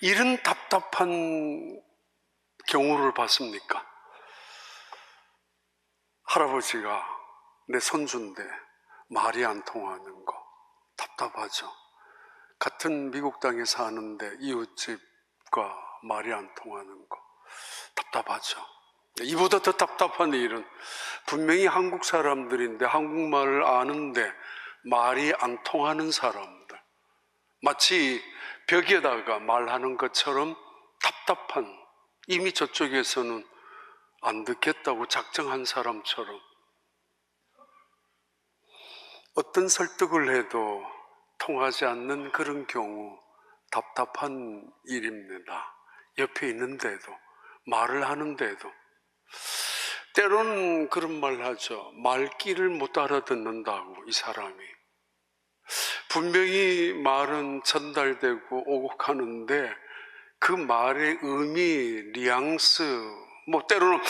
이런 답답한 경우를 봤습니까? 할아버지가 내 손주인데 말이 안 통하는 거 답답하죠. 같은 미국 땅에 사는데 이웃집과 말이 안 통하는 거 답답하죠. 이보다 더 답답한 일은 분명히 한국 사람들인데 한국말을 아는데 말이 안 통하는 사람들, 마치 벽에다가 말하는 것처럼 답답한, 이미 저쪽에서는 안 듣겠다고 작정한 사람처럼 어떤 설득을 해도 통하지 않는 그런 경우 답답한 일입니다. 옆에 있는데도, 말을 하는데도. 때로는 그런 말 하죠. 말귀를 못 알아듣는다고, 이 사람이. 분명히 말은 전달되고 오고 가는데 그 말의 의미, 뉘앙스, 때로는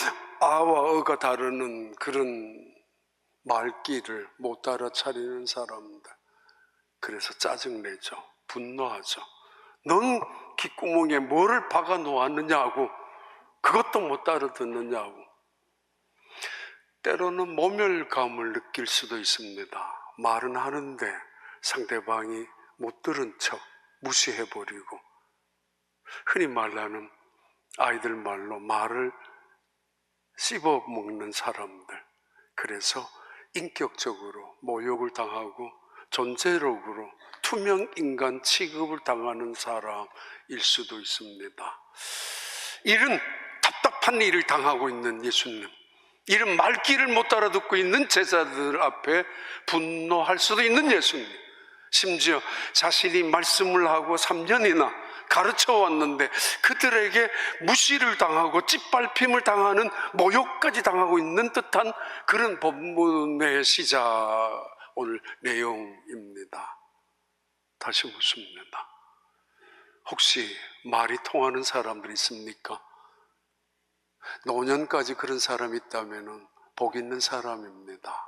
아와 어가 다르는 그런 말귀를 못 알아차리는 사람들. 그래서 짜증내죠. 분노하죠. 넌 귓구멍에 뭐를 박아 놓았느냐고, 그것도 못 알아듣느냐고. 때로는 모멸감을 느낄 수도 있습니다. 말은 하는데 상대방이 못 들은 척 무시해버리고, 흔히 말하는 아이들 말로 말을 씹어먹는 사람들. 그래서 인격적으로 모욕을 당하고 존재력으로 투명 인간 취급을 당하는 사람일 수도 있습니다. 이런 답답한 일을 당하고 있는 예수님, 이런 말귀를 못 알아듣고 있는 제자들 앞에 분노할 수도 있는 예수님, 심지어 자신이 말씀을 하고 3년이나 가르쳐 왔는데 그들에게 무시를 당하고 짓밟힘을 당하는, 모욕까지 당하고 있는 듯한 그런 본문의 시작, 오늘 내용입니다. 다시 묻습니다. 혹시 말이 통하는 사람들 있습니까? 노년까지 그런 사람이 있다면 복 있는 사람입니다.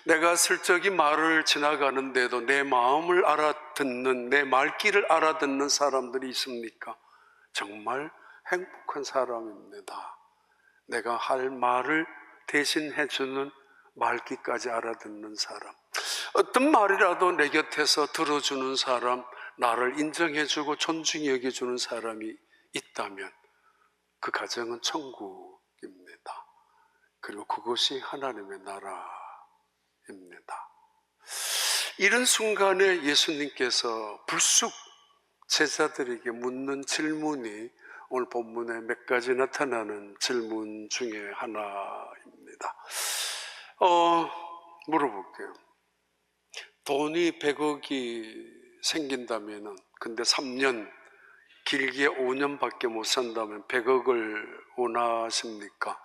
내가 슬쩍이 말을 지나가는데도 내 마음을 알아듣는, 내 말귀를 알아듣는 사람들이 있습니까? 정말 행복한 사람입니다. 내가 할 말을 대신해주는 말귀까지 알아듣는 사람, 어떤 말이라도 내 곁에서 들어주는 사람, 나를 인정해주고 존중히 여겨주는 사람이 있다면 그 가정은 천국입니다. 그리고 그것이 하나님의 나라입니다. 이런 순간에 예수님께서 불쑥 제자들에게 묻는 질문이 오늘 본문에 몇 가지 나타나는 질문 중에 하나입니다. 물어볼게요. 돈이 100억이 생긴다면은, 근데 3년, 길게 5년밖에 못 산다면 100억을 원하십니까?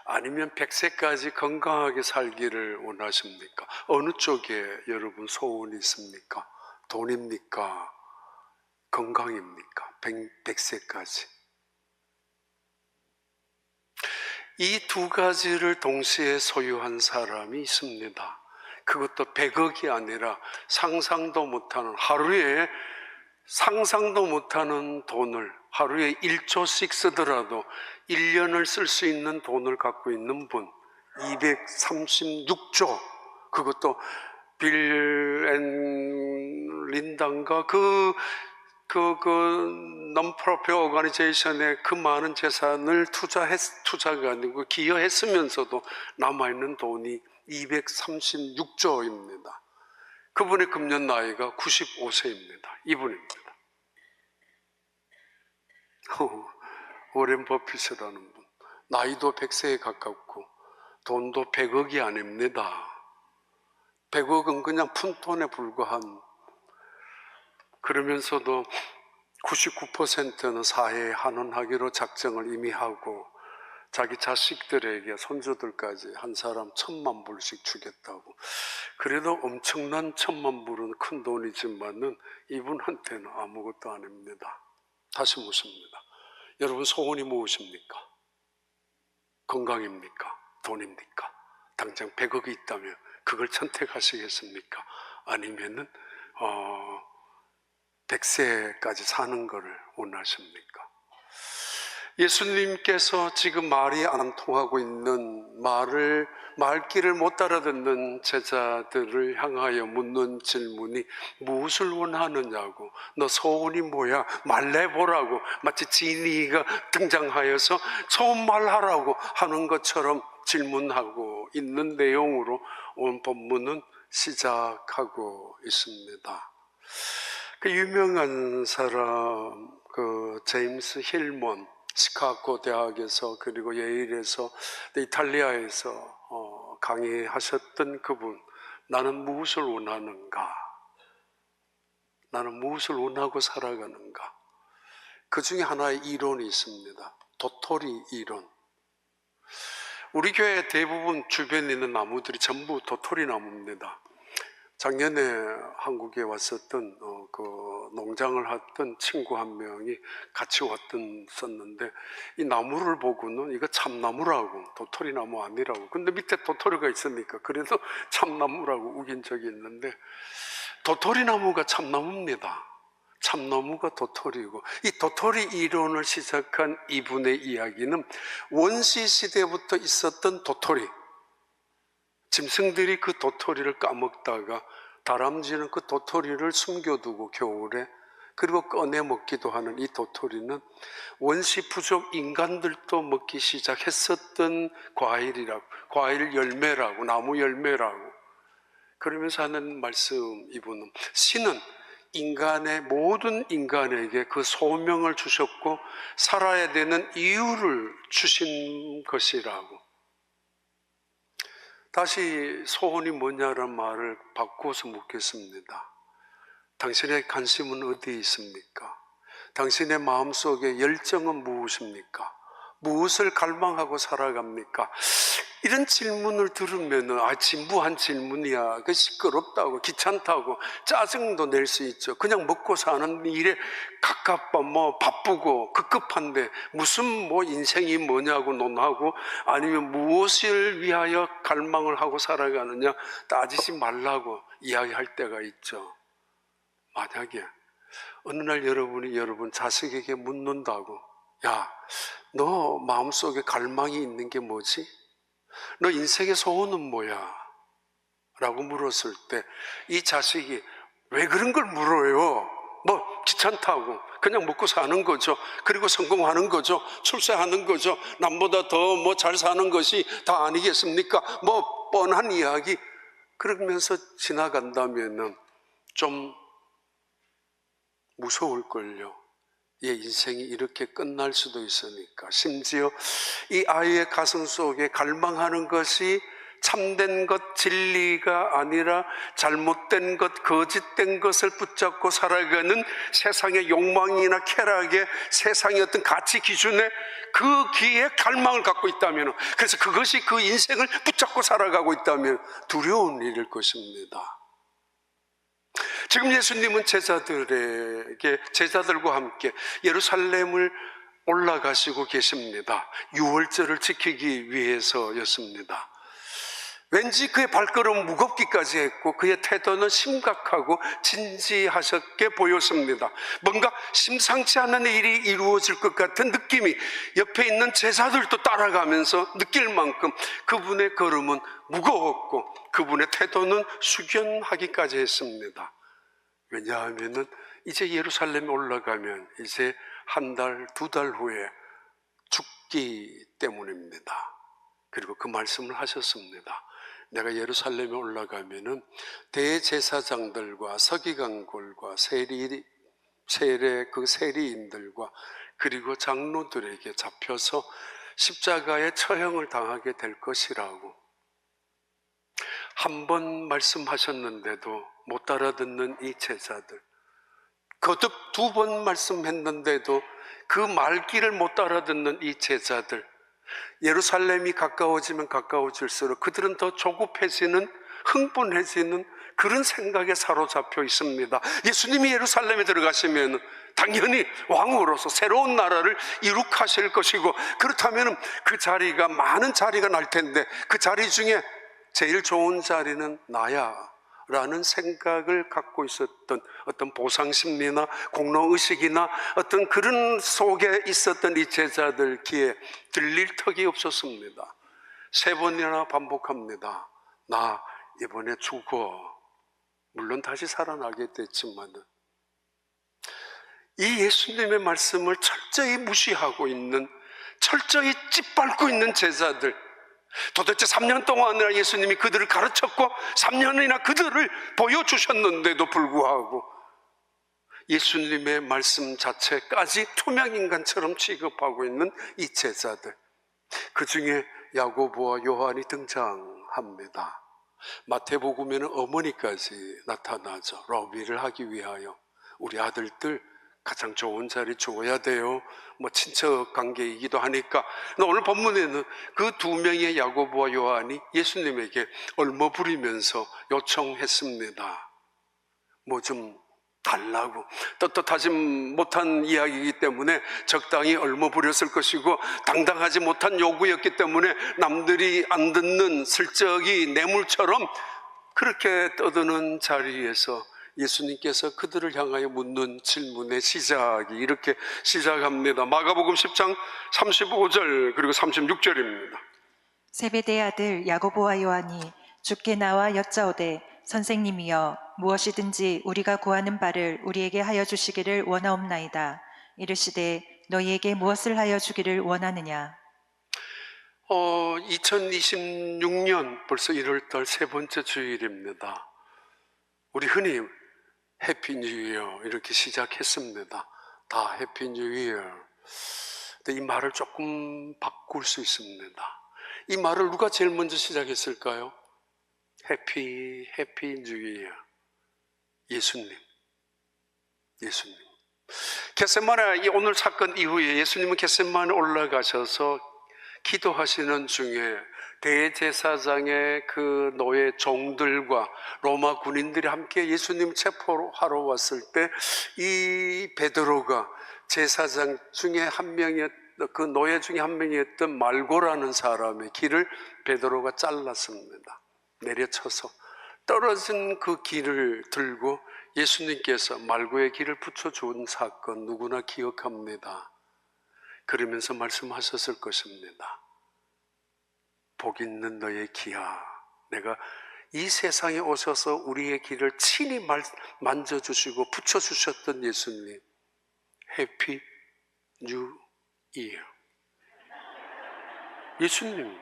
아니면 100세까지 건강하게 살기를 원하십니까? 어느 쪽에 여러분 소원이 있습니까? 돈입니까? 건강입니까? 100세까지. 이 두 가지를 동시에 소유한 사람이 있습니다. 그것도 100억이 아니라 상상도 못하는, 하루에 상상도 못하는 돈을, 하루에 1조씩 쓰더라도 1년을 쓸 수 있는 돈을 갖고 있는 분, 236조, 그것도 빌 앤 린단가 non-profit organization에 그 많은 재산을 투자가 아니고 기여했으면서도 남아있는 돈이 236조입니다. 그분의 금년 나이가 95세입니다. 이분입니다. 워렌 버핏이라는 분, 나이도 100세에 가깝고 돈도 100억이 아닙니다. 100억은 그냥 푼돈에 불과한, 그러면서도 99%는 사회에 환원하기로 작정을 이미 하고 자기 자식들에게, 손주들까지 한 사람 1,000만 불씩 주겠다고. 그래도 엄청난 1,000만 불은 큰 돈이지만은 이분한테는 아무것도 아닙니다. 다시 묻습니다. 여러분 소원이 무엇입니까? 건강입니까? 돈입니까? 당장 100억이 있다면 그걸 선택하시겠습니까? 아니면은 100세까지 사는 것을 원하십니까? 예수님께서 지금 말이 안 통하고 있는 말귀를 못 알아듣는 제자들을 향하여 묻는 질문이 무엇을 원하느냐고, 너 소원이 뭐야? 말해보라고, 마치 지니가 등장하여서 소원 말하라고 하는 것처럼 질문하고 있는 내용으로 오늘 본문은 시작하고 있습니다. 그 유명한 사람, 제임스 힐먼, 시카고 대학에서 그리고 예일에서 이탈리아에서 강의하셨던 그분, 나는 무엇을 원하는가? 나는 무엇을 원하고 살아가는가? 그 중에 하나의 이론이 있습니다. 도토리 이론. 우리 교회 대부분 주변에 있는 나무들이 전부 도토리 나무입니다. 작년에 한국에 왔었던 농장을 했던 친구 한 명이 같이 썼는데, 이 나무를 보고는 이거 참나무라고, 도토리 나무 아니라고. 근데 밑에 도토리가 있으니까 그래서 참나무라고 우긴 적이 있는데, 도토리 나무가 참나무입니다. 참나무가 도토리고, 이 도토리 이론을 시작한 이분의 이야기는 원시 시대부터 있었던 도토리, 짐승들이 그 도토리를 까먹다가 다람쥐는 그 도토리를 숨겨두고 겨울에, 그리고 꺼내 먹기도 하는 이 도토리는 원시 부족 인간들도 먹기 시작했었던 과일 열매라고, 나무 열매라고 그러면서 하는 말씀. 이분은 신은 모든 인간에게 그 소명을 주셨고 살아야 되는 이유를 주신 것이라고. 다시 소원이 뭐냐는 말을 바꾸어서 묻겠습니다. 당신의 관심은 어디에 있습니까? 당신의 마음속에 열정은 무엇입니까? 무엇을 갈망하고 살아갑니까? 이런 질문을 들으면 진부한 질문이야, 시끄럽다고, 귀찮다고, 짜증도 낼 수 있죠. 그냥 먹고 사는 일에 바쁘고 급급한데 무슨 인생이 뭐냐고 논하고, 아니면 무엇을 위하여 갈망을 하고 살아가느냐 따지지 말라고 이야기할 때가 있죠. 만약에 어느 날 여러분 자식에게 묻는다고, 야, 너 마음속에 갈망이 있는 게 뭐지? 너 인생의 소원은 뭐야? 라고 물었을 때 이 자식이 왜 그런 걸 물어요? 귀찮다고, 그냥 먹고 사는 거죠. 그리고 성공하는 거죠. 출세하는 거죠. 남보다 더 잘 사는 것이 다 아니겠습니까? 뻔한 이야기. 그러면서 지나간다면은 좀 무서울걸요. 얘 인생이 이렇게 끝날 수도 있으니까. 심지어 이 아이의 가슴 속에 갈망하는 것이 참된 것, 진리가 아니라 잘못된 것, 거짓된 것을 붙잡고 살아가는 세상의 욕망이나 쾌락의 세상의 어떤 가치 기준에 그 기에 갈망을 갖고 있다면, 그래서 그것이 그 인생을 붙잡고 살아가고 있다면 두려운 일일 것입니다. 지금 예수님은 제자들과 함께 예루살렘을 올라가시고 계십니다. 유월절을 지키기 위해서였습니다. 왠지 그의 발걸음은 무겁기까지 했고 그의 태도는 심각하고 진지하셨게 보였습니다. 뭔가 심상치 않은 일이 이루어질 것 같은 느낌이 옆에 있는 제자들도 따라가면서 느낄 만큼 그분의 걸음은 무거웠고 그분의 태도는 숙연하기까지 했습니다. 왜냐하면 이제 예루살렘에 올라가면 이제 한 달, 두 달 후에 죽기 때문입니다. 그리고 그 말씀을 하셨습니다. 내가 예루살렘에 올라가면은 대제사장들과 서기관들과 세리인들과 그리고 장로들에게 잡혀서 십자가의 처형을 당하게 될 것이라고 한 번 말씀하셨는데도 못 알아듣는 이 제자들, 거듭 두 번 말씀했는데도 그 말귀를 못 알아듣는 이 제자들, 예루살렘이 가까워지면 가까워질수록 그들은 더 조급해지는, 흥분해지는 그런 생각에 사로잡혀 있습니다. 예수님이 예루살렘에 들어가시면 당연히 왕으로서 새로운 나라를 이룩하실 것이고, 그렇다면 그 자리가 많은 자리가 날 텐데 그 자리 중에 제일 좋은 자리는 나야 라는 생각을 갖고 있었던 어떤 보상심리나 공로의식이나 어떤 그런 속에 있었던 이 제자들 귀에 들릴 턱이 없었습니다. 3번이나 반복합니다. 나 이번에 죽어. 물론 다시 살아나게 됐지만 이 예수님의 말씀을 철저히 무시하고 있는, 철저히 짓밟고 있는 제자들, 도대체 3년 동안이나 예수님이 그들을 가르쳤고 3년이나 그들을 보여주셨는데도 불구하고 예수님의 말씀 자체까지 투명인간처럼 취급하고 있는 이 제자들, 그 중에 야고보와 요한이 등장합니다. 마태복음에는 어머니까지 나타나죠. 러비를 하기 위하여 우리 아들들 가장 좋은 자리 줘야 돼요. 친척 관계이기도 하니까. 오늘 본문에는 그 2명의 야고보와 요한이 예수님에게 얼머부리면서 요청했습니다. 좀 달라고. 떳떳하지 못한 이야기이기 때문에 적당히 얼머부렸을 것이고, 당당하지 못한 요구였기 때문에 남들이 안 듣는 슬쩍이 뇌물처럼 그렇게 떠드는 자리에서 예수님께서 그들을 향하여 묻는 질문의 시작이 이렇게 시작합니다. 마가복음 10장 35절 그리고 36절입니다. 세베대의 아들 야고보와 요한이 주께 나와 여짜오되 선생님이여 무엇이든지 우리가 구하는 바를 우리에게 하여 주시기를 원하옵나이다. 이르시되 너희에게 무엇을 하여 주기를 원하느냐. 2026년 벌써 1월달 3번째 주일입니다. 우리 흔히 해피 뉴 이어 이렇게 시작했습니다. 다 해피 뉴 이어. 근데 이 말을 조금 바꿀 수 있습니다. 이 말을 누가 제일 먼저 시작했을까요? 해피 뉴 이어. 예수님. 겟세마네, 오늘 사건 이후에 예수님은 겟세마네 올라가셔서 기도하시는 중에 대제사장의 그 노예 종들과 로마 군인들이 함께 예수님 체포하러 왔을 때 이 베드로가 제사장 중에 한 명이었던, 그 노예 중에 한 명이었던 말고라는 사람의 길을 베드로가 잘랐습니다. 내려쳐서 떨어진 그 길을 들고 예수님께서 말고의 길을 붙여준 사건 누구나 기억합니다. 그러면서 말씀하셨을 것입니다. 복 있는 너의 기야, 내가 이 세상에 오셔서 우리의 길을 친히 만져주시고 붙여주셨던 예수님, 해피 뉴 이어. 예수님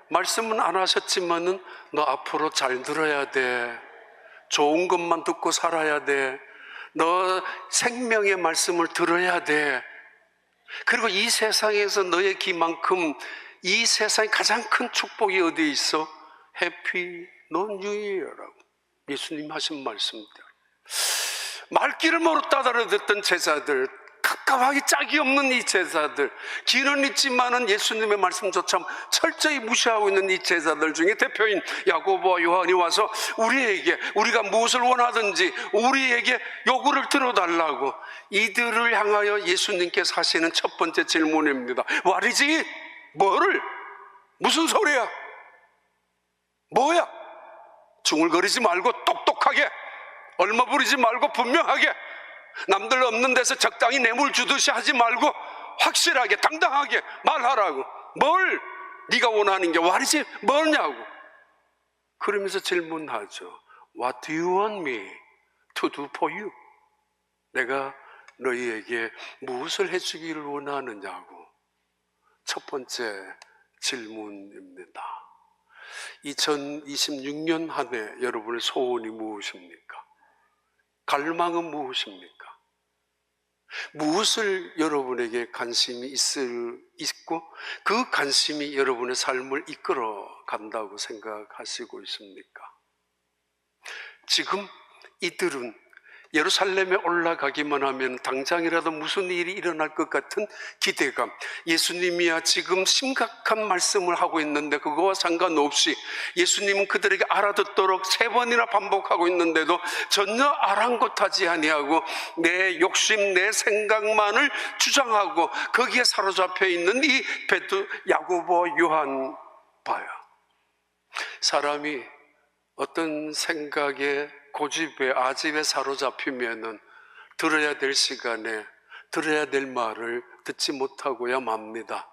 말씀은 안 하셨지만은 너 앞으로 잘 들어야 돼. 좋은 것만 듣고 살아야 돼. 너 생명의 말씀을 들어야 돼. 그리고 이 세상에서 너의 기만큼 이 세상에 가장 큰 축복이 어디에 있어? 해피 뉴 이어라고 예수님 하신 말씀대로. 말귀를 모르 따라 듣던 제자들, 가까워하기 짝이 없는 이 제자들, 길은 있지만은 예수님의 말씀조차 철저히 무시하고 있는 이 제자들 중에 대표인 야고보와 요한이 와서 우리가 무엇을 원하든지 우리에게 요구를 들어달라고, 이들을 향하여 예수님께서 하시는 첫 번째 질문입니다. 말이지, 뭐를? 무슨 소리야? 뭐야? 중얼거리지 말고 똑똑하게, 얼마부리지 말고 분명하게, 남들 없는 데서 적당히 뇌물 주듯이 하지 말고 확실하게 당당하게 말하라고. 뭘 네가 원하는 게 말이지 뭐냐고. 그러면서 질문하죠. What do you want me to do for you? 내가 너희에게 무엇을 해주기를 원하느냐고. 첫 번째 질문입니다. 2026년 한 해 여러분의 소원이 무엇입니까? 갈망은 무엇입니까? 무엇을 여러분에게 관심이 있고 그 관심이 여러분의 삶을 이끌어 간다고 생각하시고 있습니까? 지금 이들은 예루살렘에 올라가기만 하면 당장이라도 무슨 일이 일어날 것 같은 기대감, 예수님이야 지금 심각한 말씀을 하고 있는데 그거와 상관없이 예수님은 그들에게 알아듣도록 3번이나 반복하고 있는데도 전혀 아랑곳하지 아니하고 내 욕심, 내 생각만을 주장하고 거기에 사로잡혀 있는 이 야고보, 요한 봐요. 사람이 어떤 생각에 고집에 아집에 사로잡히면은 들어야 될 시간에 들어야 될 말을 듣지 못하고야 맙니다.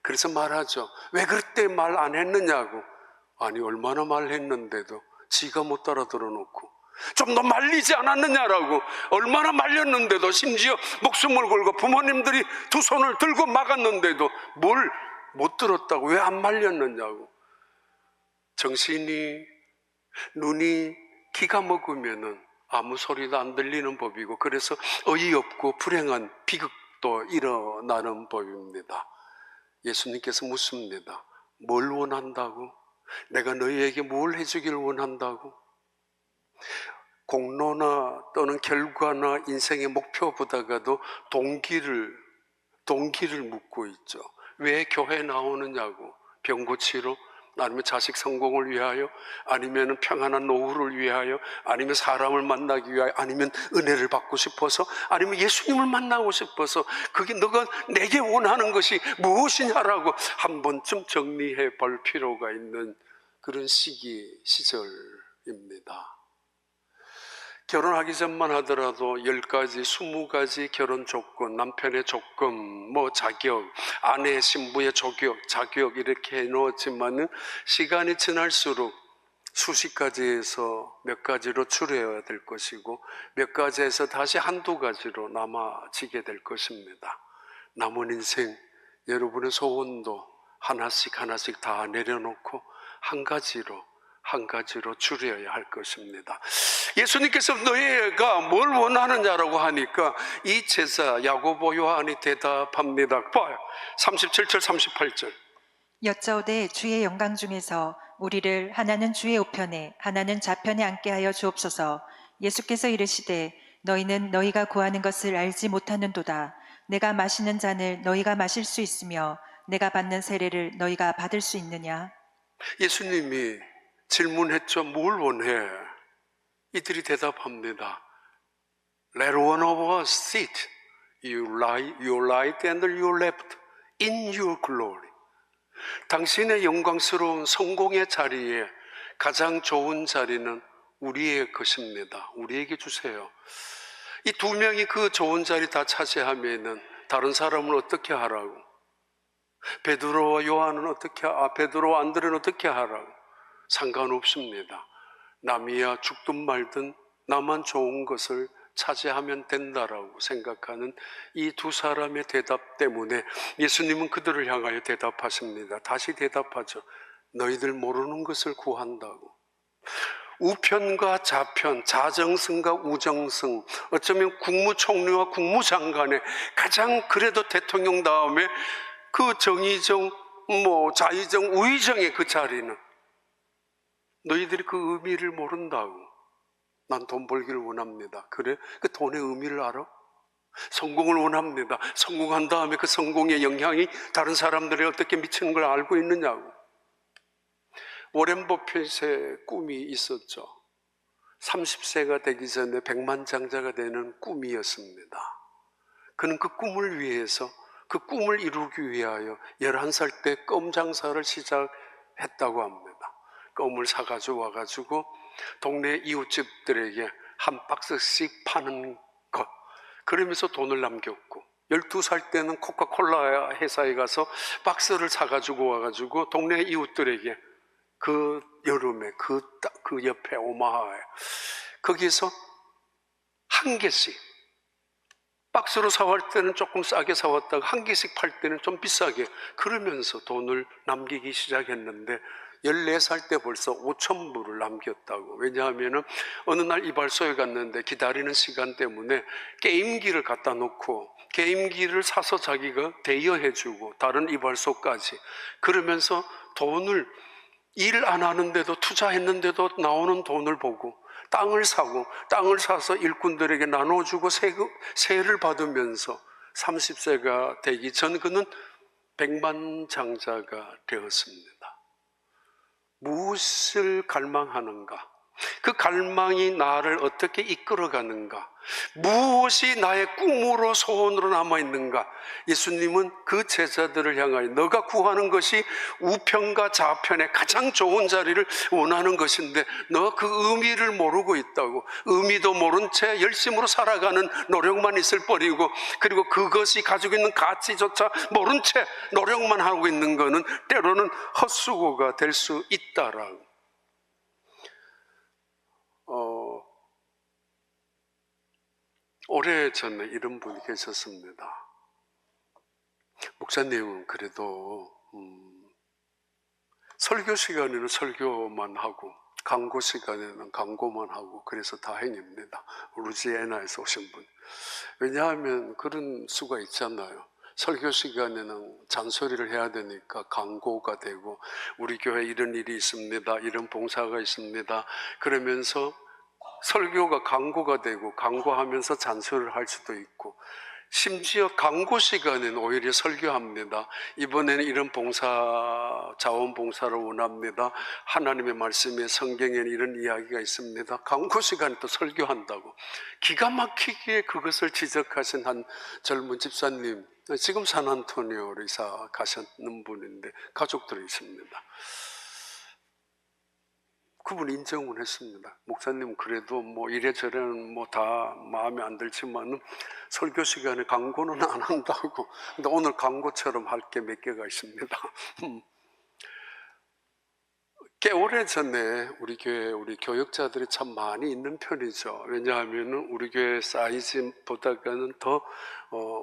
그래서 말하죠. 왜 그때 말 안 했느냐고. 아니 얼마나 말했는데도 지가 못 따라들어 놓고 좀 더 말리지 않았느냐라고. 얼마나 말렸는데도 심지어 목숨을 걸고 부모님들이 두 손을 들고 막았는데도 뭘 못 들었다고. 왜 안 말렸느냐고. 정신이 눈이 기가 먹으면은 아무 소리도 안 들리는 법이고, 그래서 어이없고 불행한 비극도 일어나는 법입니다. 예수님께서 묻습니다. 뭘 원한다고? 내가 너희에게 뭘 해주길 원한다고? 공로나 또는 결과나 인생의 목표보다가도 동기를 묻고 있죠. 왜 교회 나오느냐고. 병 고치러? 아니면 자식 성공을 위하여? 아니면 평안한 노후를 위하여? 아니면 사람을 만나기 위하여? 아니면 은혜를 받고 싶어서? 아니면 예수님을 만나고 싶어서? 그게 너가 내게 원하는 것이 무엇이냐라고 한 번쯤 정리해 볼 필요가 있는 그런 시절입니다. 결혼하기 전만 하더라도 10가지, 20가지 결혼 조건, 남편의 조건, 자격, 아내, 신부의 자격 이렇게 해놓았지만은 시간이 지날수록 수십 가지에서 몇 가지로 줄여야 될 것이고 몇 가지에서 다시 한두 가지로 남아지게 될 것입니다. 남은 인생 여러분의 소원도 하나씩 다 내려놓고 한 가지로 줄여야 할 것입니다. 예수님께서 너희가 뭘 원하느냐라고 하니까 이 제자 야고보 요한이 대답합니다. 봐요. 37절 38절. 여짜오되 주의 영광 중에서 우리를 하나는 주의 우편에 하나는 좌편에 앉게 하여 주옵소서. 예수께서 이르시되 너희는 너희가 구하는 것을 알지 못하는도다. 내가 마시는 잔을 너희가 마실 수 있으며 내가 받는 세례를 너희가 받을 수 있느냐? 예수님이 질문했죠. 뭘 원해? 이들이 대답합니다. Let one of us sit, your right and your left, in your glory. 당신의 영광스러운 성공의 자리에 가장 좋은 자리는 우리의 것입니다. 우리에게 주세요. 이 두 명이 그 좋은 자리 다 차지하면은 다른 사람은 어떻게 하라고? 베드로와 요한은 베드로와 안드레는 어떻게 하라고? 상관없습니다. 남이야 죽든 말든 나만 좋은 것을 차지하면 된다라고 생각하는 이 두 사람의 대답 때문에 예수님은 그들을 향하여 대답하십니다. 다시 대답하죠. 너희들 모르는 것을 구한다고. 우편과 좌편, 자정승과 우정승, 어쩌면 국무총리와 국무장관의 가장 그래도 대통령 다음에 그 정의정, 자의정, 우의정의 그 자리는 너희들이 그 의미를 모른다고. 난 돈 벌기를 원합니다. 그래? 그 돈의 의미를 알아? 성공을 원합니다. 성공한 다음에 그 성공의 영향이 다른 사람들에 어떻게 미치는 걸 알고 있느냐고. 워렌 버핏의 꿈이 있었죠. 30세가 되기 전에 백만장자가 되는 꿈이었습니다. 그는 그 꿈을 위해서, 그 꿈을 이루기 위하여 11살 때 껌 장사를 시작했다고 합니다. 껌을 사가지고 와가지고 동네 이웃집들에게 한 박스씩 파는 것, 그러면서 돈을 남겼고 12살 때는 코카콜라 회사에 가서 박스를 사가지고 와가지고 동네 이웃들에게 그 여름에 그 옆에 오마하에 거기서 한 개씩 박스로 사올 때는 조금 싸게 사왔다가 한 개씩 팔 때는 좀 비싸게, 그러면서 돈을 남기기 시작했는데 14살 때 벌써 5,000불을 남겼다고. 왜냐하면 어느 날 이발소에 갔는데 기다리는 시간 때문에 게임기를 갖다 놓고 게임기를 사서 자기가 대여해주고 다른 이발소까지, 그러면서 돈을 일 안 하는데도 투자했는데도 나오는 돈을 보고 땅을 사고 땅을 사서 일꾼들에게 나눠주고 세를 받으면서 30세가 되기 전 그는 백만장자가 되었습니다. 무엇을 갈망하는가? 그 갈망이 나를 어떻게 이끌어가는가? 무엇이 나의 꿈으로 소원으로 남아있는가? 예수님은 그 제자들을 향하여 너가 구하는 것이 우편과 좌편의 가장 좋은 자리를 원하는 것인데 너 그 의미를 모르고 있다고. 의미도 모른 채 열심으로 살아가는 노력만 있을 뿐이고, 그리고 그것이 가지고 있는 가치조차 모른 채 노력만 하고 있는 것은 때로는 헛수고가 될 수 있다라고. 오래전에 이런 분이 계셨습니다. 목사님은 그래도 설교 시간에는 설교만 하고 강고 시간에는 강고만 하고 그래서 다행입니다. 루지애나에서 오신 분. 왜냐하면 그런 수가 있잖아요. 설교 시간에는 잔소리를 해야 되니까 강고가 되고, 우리 교회 이런 일이 있습니다, 이런 봉사가 있습니다 그러면서 설교가 강고가 되고, 강고하면서 잔소리를 할 수도 있고, 심지어 강고 시간에는 오히려 설교합니다. 이번에는 이런 봉사, 자원봉사를 원합니다. 하나님의 말씀에 성경에는 이런 이야기가 있습니다. 강고 시간에 또 설교한다고. 기가 막히게 그것을 지적하신 한 젊은 집사님, 지금 산안토니오로 이사 가셨는 분인데 가족들이 있습니다. 그분 인정을 했습니다. 목사님 그래도 뭐 이래저래는 뭐 다 마음에 안 들지만 설교 시간에 강고는 안 한다고. 근데 오늘 강고처럼 할 게 몇 개가 있습니다. 꽤 오래 전에 우리 교회 우리 교역자들이 참 많이 있는 편이죠. 왜냐하면 우리 교회 사이즈보다는 더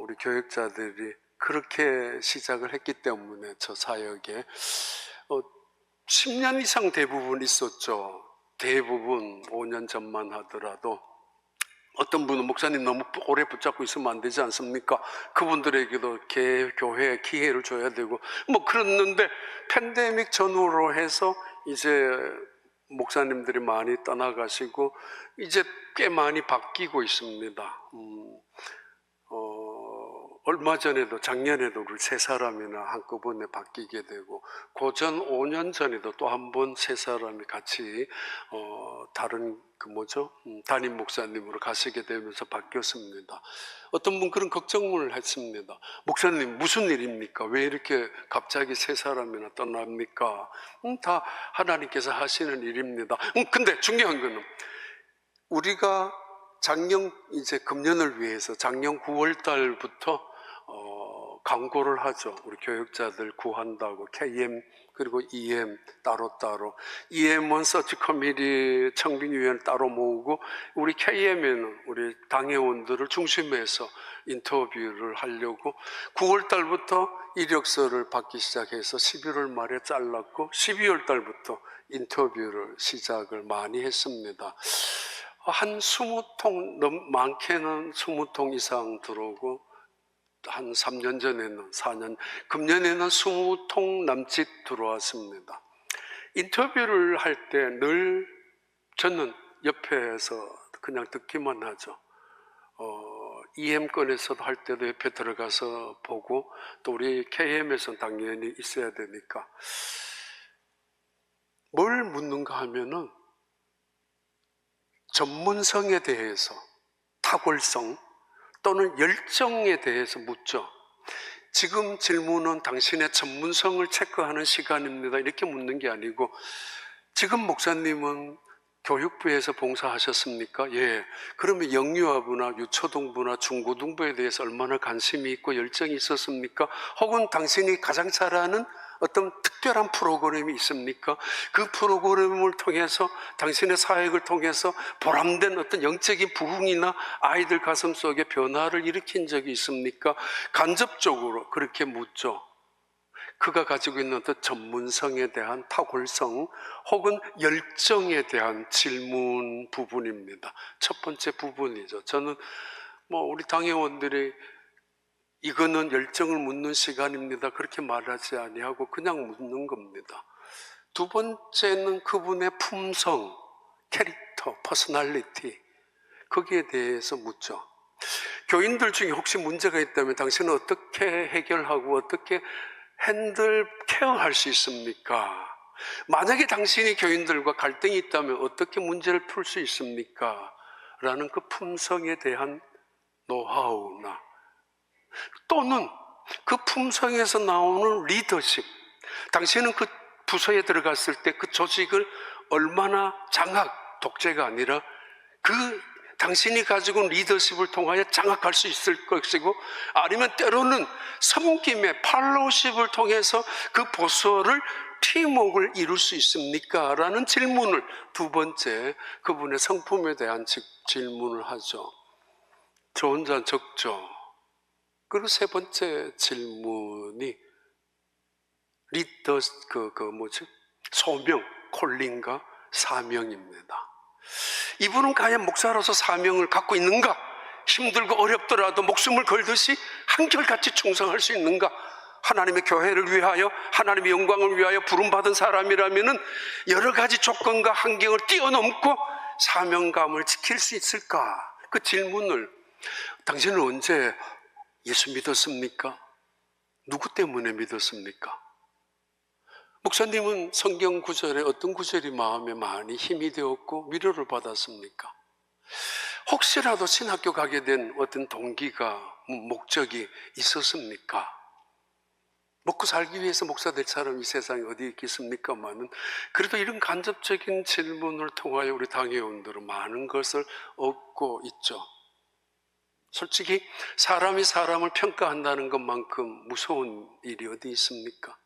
우리 교역자들이 그렇게 시작을 했기 때문에 저 사역에 10년 이상 대부분 있었죠. 대부분 5년 전만 하더라도. 어떤 분은 목사님 너무 오래 붙잡고 있으면 안 되지 않습니까? 그분들에게도 교회에 기회를 줘야 되고 뭐 그랬는데, 팬데믹 전후로 해서 이제 목사님들이 많이 떠나가시고 이제 꽤 많이 바뀌고 있습니다. 얼마 전에도 작년에도 우리 세 사람이나 한꺼번에 바뀌게 되고, 고전 5년 전에도 또 한 번 세 사람이 같이 다른 담임 목사님으로 가시게 되면서 바뀌었습니다. 어떤 분 그런 걱정을 했습니다. 목사님 무슨 일입니까? 왜 이렇게 갑자기 세 사람이나 떠납니까? 다 하나님께서 하시는 일입니다. 근데 중요한 거는 우리가 작년 이제 금년을 위해서 작년 9월 달부터 광고를 하죠. 우리 교육자들 구한다고 KM 그리고 EM 따로따로. EM은 서치 커미티 청빙위원을 따로 모으고, 우리 KM에는 우리 당회원들을 중심해서 인터뷰를 하려고 9월 달부터 이력서를 받기 시작해서 11월 말에 잘랐고 12월 달부터 인터뷰를 시작을 많이 했습니다. 한 20통, 많게는 20통 이상 들어오고, 한 3년 전에는 4년, 금년에는 20통 남짓 들어왔습니다. 인터뷰를 할 때 늘 저는 옆에서 그냥 듣기만 하죠. EM권에서도 할 때도 옆에 들어가서 보고, 또 우리 KM에서는 당연히 있어야 되니까. 뭘 묻는가 하면은 전문성에 대해서, 탁월성 또는 열정에 대해서 묻죠. 지금 질문은 당신의 전문성을 체크하는 시간입니다, 이렇게 묻는 게 아니고, 지금 목사님은 교육부에서 봉사하셨습니까? 예. 그러면 영유아부나 유초등부나 중고등부에 대해서 얼마나 관심이 있고 열정이 있었습니까? 혹은 당신이 가장 잘하는 어떤 특별한 프로그램이 있습니까? 그 프로그램을 통해서, 당신의 사역을 통해서 보람된 어떤 영적인 부흥이나 아이들 가슴 속에 변화를 일으킨 적이 있습니까? 간접적으로 그렇게 묻죠. 그가 가지고 있는 어떤 전문성에 대한 탁월성 혹은 열정에 대한 질문 부분입니다. 첫 번째 부분이죠. 저는 우리 당회원들이 이거는 열정을 묻는 시간입니다, 그렇게 말하지 아니하고 그냥 묻는 겁니다. 두 번째는 그분의 품성, 캐릭터, 퍼스널리티, 거기에 대해서 묻죠. 교인들 중에 혹시 문제가 있다면 당신은 어떻게 해결하고 어떻게 핸들 케어할 수 있습니까? 만약에 당신이 교인들과 갈등이 있다면 어떻게 문제를 풀 수 있습니까? 라는 그 품성에 대한 노하우나 또는 그 품성에서 나오는 리더십, 당신은 그 부서에 들어갔을 때 그 조직을 얼마나 독재가 아니라 그 당신이 가지고 있는 리더십을 통하여 장악할 수 있을 것이고, 아니면 때로는 섬김의 팔로우십을 통해서 그 부서를 팀워크를 이룰 수 있습니까? 라는 질문을 두 번째, 그분의 성품에 대한 질문을 하죠. 저 혼자 적죠. 그리고 세 번째 질문이 리더, 소명, 콜링과 사명입니다. 이분은 과연 목사로서 사명을 갖고 있는가? 힘들고 어렵더라도 목숨을 걸듯이 한결같이 충성할 수 있는가? 하나님의 교회를 위하여, 하나님의 영광을 위하여 부름받은 사람이라면 여러 가지 조건과 환경을 뛰어넘고 사명감을 지킬 수 있을까? 그 질문을, 당신은 언제 예수 믿었습니까? 누구 때문에 믿었습니까? 목사님은 성경 구절에 어떤 구절이 마음에 많이 힘이 되었고 위로를 받았습니까? 혹시라도 신학교 가게 된 어떤 동기가, 목적이 있었습니까? 먹고 살기 위해서 목사 될 사람이 세상에 어디 있겠습니까만은, 그래도 이런 간접적인 질문을 통하여 우리 당회원들은 많은 것을 얻고 있죠. 솔직히 사람이 사람을 평가한다는 것만큼 무서운 일이 어디 있습니까?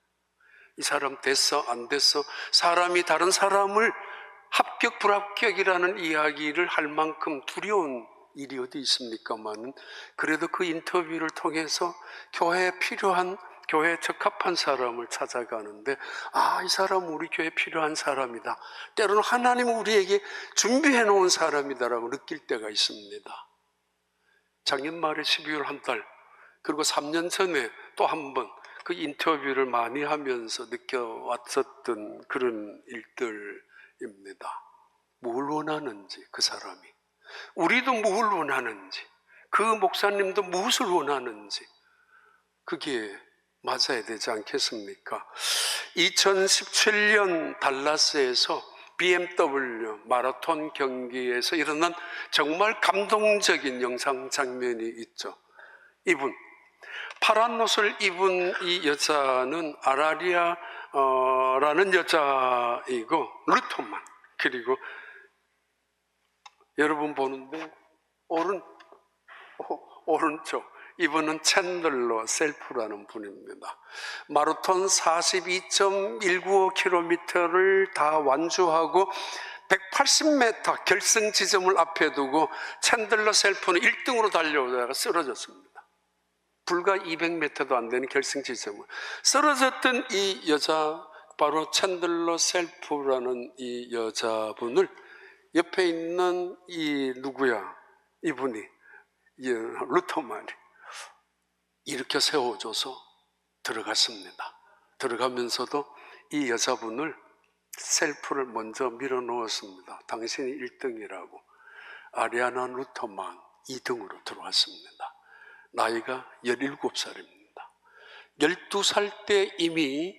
이 사람 됐어 안 됐어, 사람이 다른 사람을 합격 불합격이라는 이야기를 할 만큼 두려운 일이 어디 있습니까만은, 그래도 그 인터뷰를 통해서 교회에 필요한, 교회에 적합한 사람을 찾아가는데, 이 사람은 우리 교회에 필요한 사람이다, 때로는 하나님은 우리에게 준비해 놓은 사람이다라고 느낄 때가 있습니다. 작년 말에 12월 한 달, 그리고 3년 전에 또 한 번 그 인터뷰를 많이 하면서 느껴왔었던 그런 일들입니다. 뭘 원하는지, 그 사람이, 우리도 뭘 원하는지, 그 목사님도 무엇을 원하는지, 그게 맞아야 되지 않겠습니까? 2017년 달라스에서 BMW 마라톤 경기에서 일어난 정말 감동적인 영상 장면이 있죠. 이분, 파란 옷을 입은 이 여자는 아라리아라는 여자이고, 루터만, 그리고 여러분 보는데 오른쪽, 이분은 챈들러 셀프라는 분입니다. 마라톤 42.195km를 다 완주하고 180m 결승 지점을 앞에 두고 챈들러 셀프는 1등으로 달려오다가 쓰러졌습니다. 불과 200m도 안 되는 결승 지점을 쓰러졌던 이 여자, 바로 챈들러 셀프라는 이 여자분을 옆에 있는 이분이 루터만이 일으켜 세워줘서 들어갔습니다. 들어가면서도 이 여자분을, 셀프를 먼저 밀어 넣었습니다. 당신이 1등이라고. 아리아나 루터만 2등으로 들어왔습니다. 나이가 17살입니다. 12살 때 이미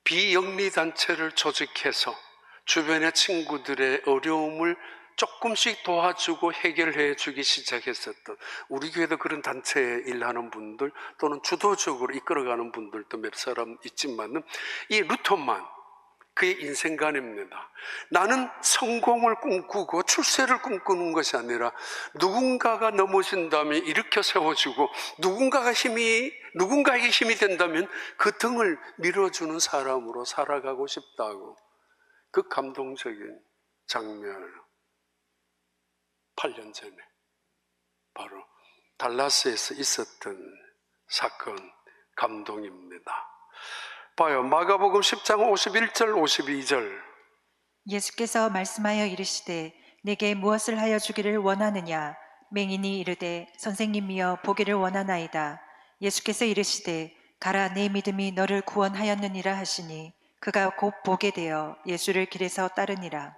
비영리단체를 조직해서 주변의 친구들의 어려움을 조금씩 도와주고 해결해 주기 시작했었던, 우리 교회도 그런 단체에 일하는 분들 또는 주도적으로 이끌어가는 분들도 몇 사람 있지만은, 이 루터만, 그의 인생관입니다. 나는 성공을 꿈꾸고 출세를 꿈꾸는 것이 아니라 누군가가 넘어진다면 일으켜 세워주고, 누군가에게 힘이 된다면 그 등을 밀어주는 사람으로 살아가고 싶다고. 그 감동적인 장면을 8년 전에 바로 달라스에서 있었던 사건, 감동입니다. 봐요, 마가복음 10장 51절 52절. 예수께서 말씀하여 이르시되 내게 무엇을 하여 주기를 원하느냐? 맹인이 이르되 선생님이여 보기를 원하나이다. 예수께서 이르시되 가라, 내 믿음이 너를 구원하였느니라 하시니 그가 곧 보게 되어 예수를 길에서 따르니라.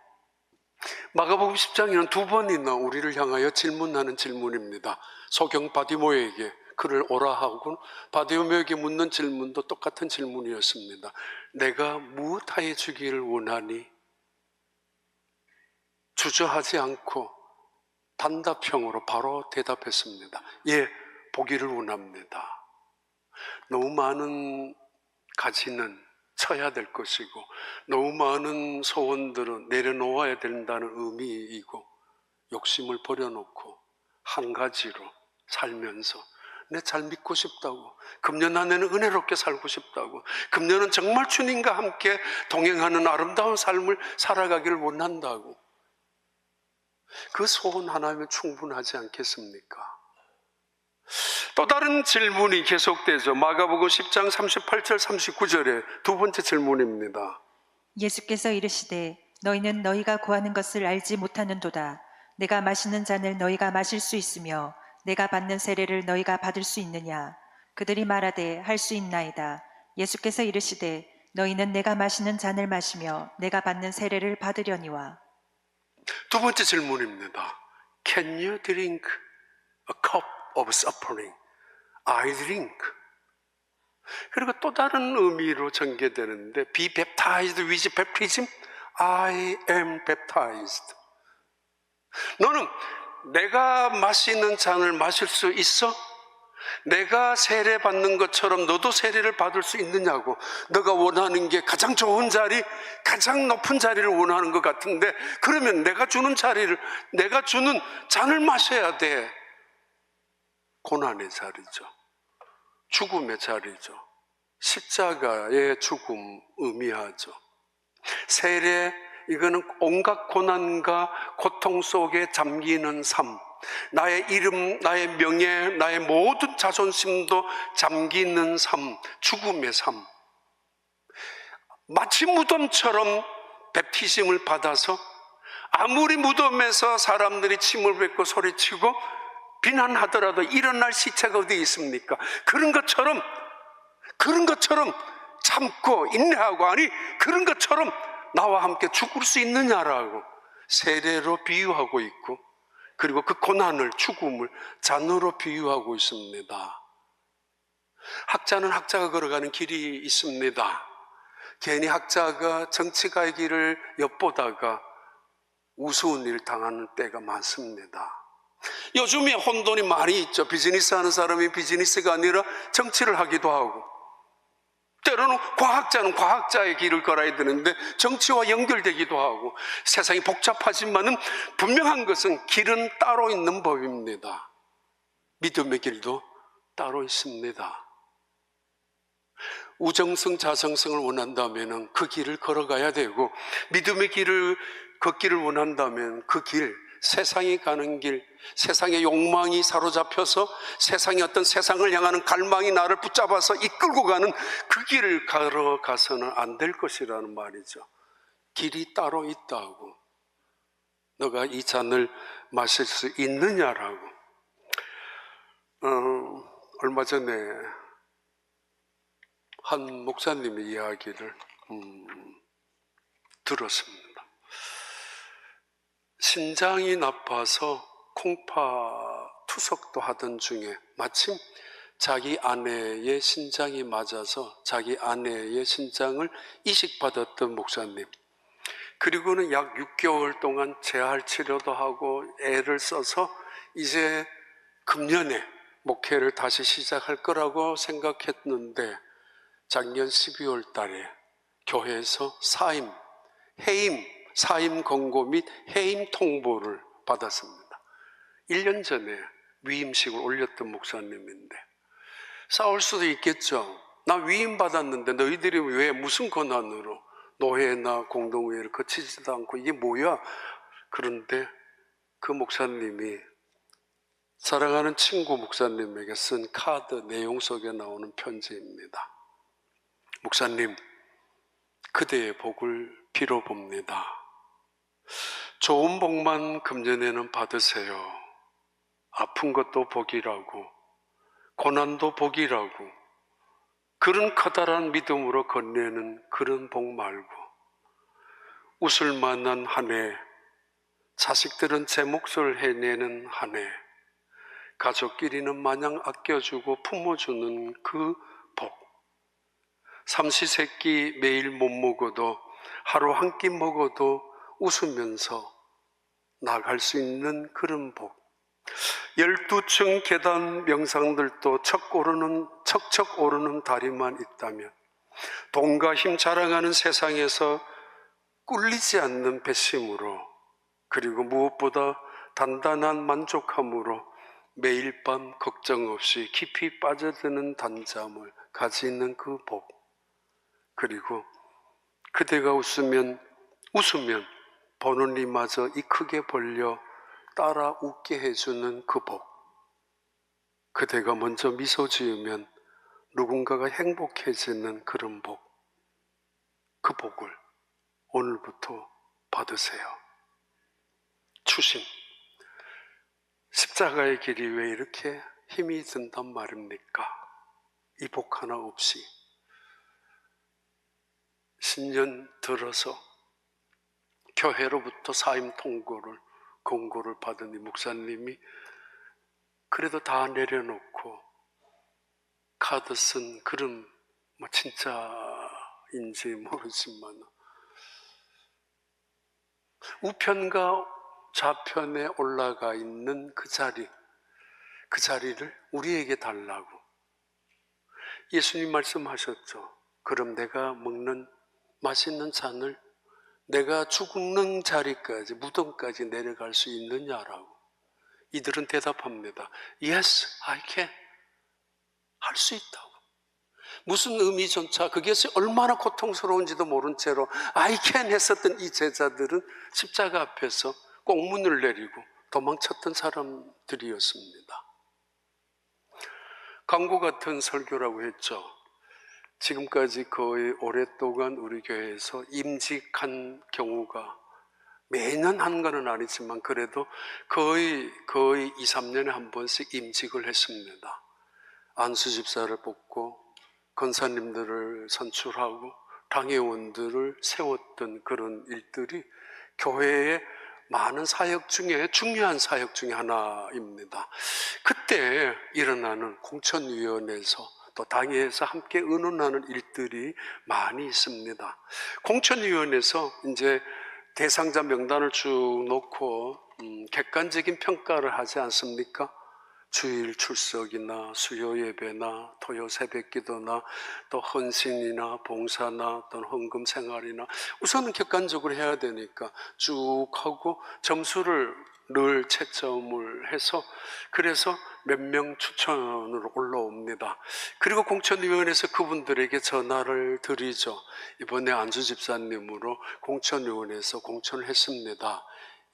마가복음 10장에는 두 번이나 우리를 향하여 질문하는 질문입니다. 소경 바디모에게 그를 오라 하고 바디오메에게 묻는 질문도 똑같은 질문이었습니다. 내가 무엇하여 주기를 원하니? 주저하지 않고 단답형으로 바로 대답했습니다. 예, 보기를 원합니다. 너무 많은 가지는 쳐야 될 것이고 너무 많은 소원들은 내려놓아야 된다는 의미이고 욕심을 버려놓고 한 가지로 살면서 내 잘 믿고 싶다고, 금년 안에는 은혜롭게 살고 싶다고, 금년은 정말 주님과 함께 동행하는 아름다운 삶을 살아가기를 원한다고, 그 소원 하나면 충분하지 않겠습니까? 또 다른 질문이 계속되죠. 마가복음 10장 38절 39절에 두 번째 질문입니다. 예수께서 이르시되 너희는 너희가 구하는 것을 알지 못하는도다. 내가 마시는 잔을 너희가 마실 수 있으며 내가 받는 세례를 너희가 받을 수 있느냐? 그들이 말하되 할 수 있나이다. 예수께서 이르시되 너희는 내가 마시는 잔을 마시며 내가 받는 세례를 받으려니와. 두 번째 질문입니다. Can you drink a cup of suffering? I drink. 그리고 또 다른 의미로 전개되는데 Be baptized with baptism? I am baptized. 너는 내가 마시는 잔을 마실 수 있어? 내가 세례 받는 것처럼 너도 세례를 받을 수 있느냐고. 너가 원하는 게 가장 좋은 자리, 가장 높은 자리를 원하는 것 같은데, 그러면 내가 주는 자리를, 내가 주는 잔을 마셔야 돼. 고난의 자리죠. 죽음의 자리죠. 십자가의 죽음 의미하죠. 세례, 이거는 온갖 고난과 고통 속에 잠기는 삶, 나의 이름, 나의 명예, 나의 모든 자존심도 잠기는 삶, 죽음의 삶. 마치 무덤처럼 베프티즘을 받아서 아무리 무덤에서 사람들이 침을 뱉고 소리치고 비난하더라도 일어날 시체가 어디 있습니까? 그런 것처럼 참고 인내하고, 아니 그런 것처럼 나와 함께 죽을 수 있느냐라고 세례로 비유하고 있고, 그리고 그 고난을, 죽음을 잔으로 비유하고 있습니다. 학자는 학자가 걸어가는 길이 있습니다. 괜히 학자가 정치가의 길을 엿보다가 우스운 일 당하는 때가 많습니다. 요즘에 혼돈이 많이 있죠. 비즈니스 하는 사람이 비즈니스가 아니라 정치를 하기도 하고, 때로는 과학자는 과학자의 길을 걸어야 되는데 정치와 연결되기도 하고, 세상이 복잡하지만은 분명한 것은 길은 따로 있는 법입니다. 믿음의 길도 따로 있습니다. 우정성, 자성성을 원한다면 그 길을 걸어가야 되고, 믿음의 길을 걷기를 원한다면 그 길, 세상이 가는 길, 세상의 욕망이 사로잡혀서 세상의 어떤 세상을 향하는 갈망이 나를 붙잡아서 이끌고 가는 그 길을 걸어가서는 안 될 것이라는 말이죠. 길이 따로 있다고. 너가 이 잔을 마실 수 있느냐라고. 얼마 전에 한 목사님의 이야기를 들었습니다. 신장이 나빠서 콩파 투석도 하던 중에 마침 자기 아내의 신장이 맞아서 자기 아내의 신장을 이식받았던 목사님, 그리고는 약 6개월 동안 재활 치료도 하고 애를 써서 이제 금년에 목회를 다시 시작할 거라고 생각했는데, 작년 12월 달에 교회에서 해임 사임 권고 및 해임 통보를 받았습니다. 1년 전에 위임식을 올렸던 목사님인데, 싸울 수도 있겠죠. 나 위임 받았는데 너희들이 왜 무슨 권한으로 노회나 공동회의를 거치지도 않고 이게 뭐야? 그런데 그 목사님이 사랑하는 친구 목사님에게 쓴 카드 내용 속에 나오는 편지입니다. 목사님, 그대의 복을 빌어봅니다. 좋은 복만 금년에는 받으세요. 아픈 것도 복이라고, 고난도 복이라고, 그런 커다란 믿음으로 건네는 그런 복 말고, 웃을 만한 한 해, 자식들은 제 몫을 해내는 한 해, 가족끼리는 마냥 아껴주고 품어주는 그 복. 삼시세끼 매일 못 먹어도 하루 한 끼 먹어도 웃으면서 나갈 수 있는 그런 복. 12층 계단 명상들도 척척 오르는 다리만 있다면 돈과 힘 자랑하는 세상에서 꿀리지 않는 배심으로, 그리고 무엇보다 단단한 만족함으로 매일 밤 걱정 없이 깊이 빠져드는 단잠을 가지는 그 복. 그리고 그대가 웃으면 보는 이마저 이 크게 벌려 따라 웃게 해주는 그 복. 그대가 먼저 미소 지으면 누군가가 행복해지는 그런 복. 그 복을 오늘부터 받으세요. 추심. 십자가의 길이 왜 이렇게 힘이 든단 말입니까? 이 복 하나 없이 신년 들어서 교회로부터 사임 공고를 받은 이 목사님이 그래도 다 내려놓고 카드 쓴 그런 진짜인지 모르지만 우편과 좌편에 올라가 있는 그 자리를 우리에게 달라고. 예수님 말씀하셨죠. 그럼 내가 먹는 맛있는 잔을 내가 죽는 자리까지, 무덤까지 내려갈 수 있느냐라고. 이들은 대답합니다. Yes, I can. 할 수 있다고. 무슨 의미조차 그게 얼마나 고통스러운지도 모른 채로 I can 했었던 이 제자들은 십자가 앞에서 꽁문을 내리고 도망쳤던 사람들이었습니다. 광고 같은 설교라고 했죠. 지금까지 거의 오랫동안 우리 교회에서 임직한 경우가 매년 한 건 아니지만 그래도 거의 2, 3년에 한 번씩 임직을 했습니다. 안수집사를 뽑고 권사님들을 선출하고 당회원들을 세웠던 그런 일들이 교회의 많은 사역 중에 중요한 사역 중에 하나입니다. 그때 일어나는 공천위원회에서 또 당회에서 함께 의논하는 일들이 많이 있습니다. 공천위원회에서 이제 대상자 명단을 쭉 놓고 객관적인 평가를 하지 않습니까? 주일 출석이나 수요 예배나 토요 새벽 기도나 또 헌신이나 봉사나 또는 헌금 생활이나 우선은 객관적으로 해야 되니까 쭉 하고 점수를 늘 채점을 해서 그래서 몇 명 추천으로 올라옵니다. 그리고 공천위원회에서 그분들에게 전화를 드리죠. 이번에 안수집사님으로 공천위원회에서 공천을 했습니다.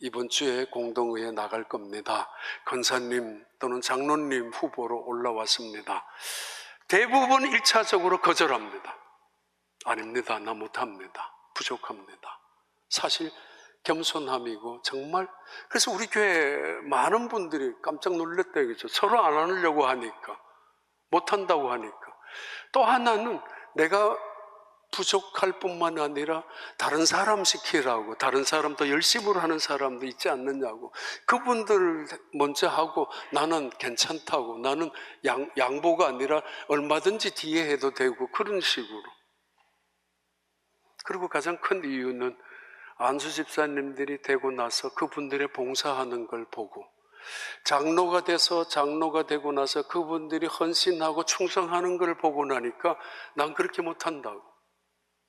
이번 주에 공동의회 나갈 겁니다. 권사님 또는 장로님 후보로 올라왔습니다. 대부분 1차적으로 거절합니다. 아닙니다. 나 못합니다. 부족합니다. 사실 겸손함이고 정말 그래서 우리 교회 많은 분들이 깜짝 놀랐다 이거죠. 서로 안 하려고 하니까, 못한다고 하니까. 또 하나는 내가 부족할 뿐만 아니라 다른 사람 시키라고, 다른 사람도 열심히 하는 사람도 있지 않느냐고. 그분들 먼저 하고 나는 괜찮다고, 나는 양보가 아니라 얼마든지 뒤에 해도 되고 그런 식으로. 그리고 가장 큰 이유는 안수 집사님들이 되고 나서 그분들의 봉사하는 걸 보고 장로가 되고 나서 그분들이 헌신하고 충성하는 걸 보고 나니까 난 그렇게 못한다고.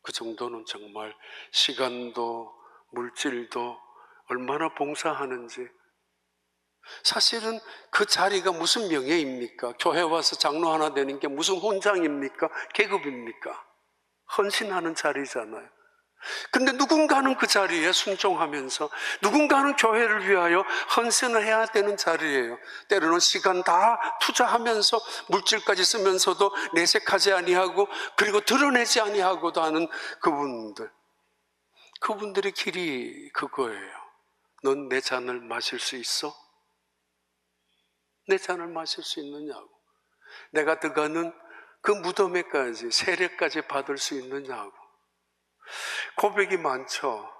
그 정도는 정말 시간도 물질도 얼마나 봉사하는지. 사실은 그 자리가 무슨 명예입니까? 교회 와서 장로 하나 되는 게 무슨 훈장입니까? 계급입니까? 헌신하는 자리잖아요. 근데 누군가는 그 자리에 순종하면서 누군가는 교회를 위하여 헌신을 해야 되는 자리예요. 때로는 시간 다 투자하면서 물질까지 쓰면서도 내색하지 아니하고 그리고 드러내지 아니하고도 하는 그분들의 길이 그거예요. 넌 내 잔을 마실 수 있어? 내 잔을 마실 수 있느냐고. 내가 들어가는 그 무덤에까지 세례까지 받을 수 있느냐고. 고백이 많죠.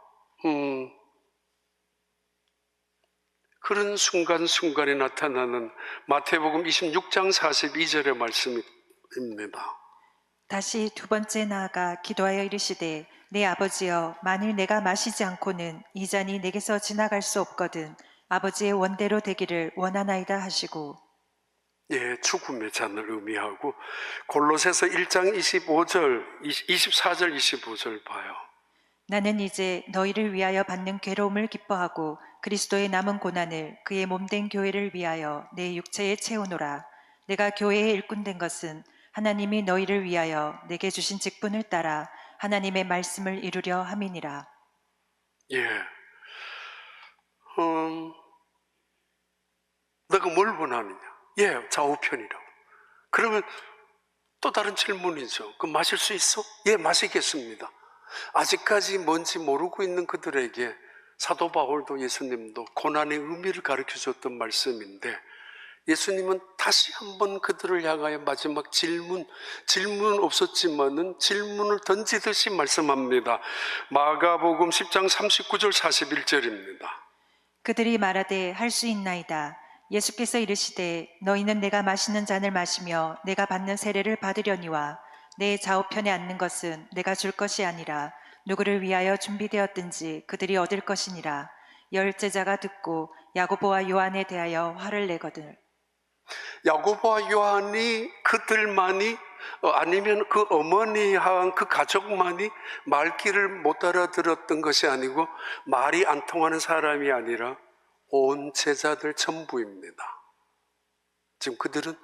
그런 순간순간에 나타나는 마태복음 26장 42절의 말씀입니다. 다시 두 번째 나아가 기도하여 이르시되 내 아버지여 만일 내가 마시지 않고는 이 잔이 내게서 지나갈 수 없거든 아버지의 원대로 되기를 원하나이다 하시고 예, 죽음의 잔을 의미하고 골로새서 1장 24절 25절 봐요. 나는 이제 너희를 위하여 받는 괴로움을 기뻐하고 그리스도의 남은 고난을 그의 몸된 교회를 위하여 내 육체에 채우노라. 내가 교회의 일꾼된 것은 하나님이 너희를 위하여 내게 주신 직분을 따라 하나님의 말씀을 이루려 함이니라. 예, 너가 뭘 원하느냐? 예, 좌우편이라고. 그러면 또 다른 질문이죠. 그럼 마실 수 있어? 예, 마시겠습니다. 아직까지 뭔지 모르고 있는 그들에게 사도 바울도 예수님도 고난의 의미를 가르쳐 줬던 말씀인데, 예수님은 다시 한번 그들을 향하여 마지막 질문은 없었지만은 질문을 던지듯이 말씀합니다. 마가복음 10장 39절 41절입니다. 그들이 말하되 할 수 있나이다. 예수께서 이르시되 너희는 내가 마시는 잔을 마시며 내가 받는 세례를 받으려니와 내 좌우편에 앉는 것은 내가 줄 것이 아니라 누구를 위하여 준비되었든지 그들이 얻을 것이니라. 열 제자가 듣고 야고보와 요한에 대하여 화를 내거늘. 야고보와 요한이 그들만이 아니면 그 어머니와 그 가족만이 말귀를 못 알아들었던 것이 아니고 말이 안 통하는 사람이 아니라 온 제자들 전부입니다. 지금 그들은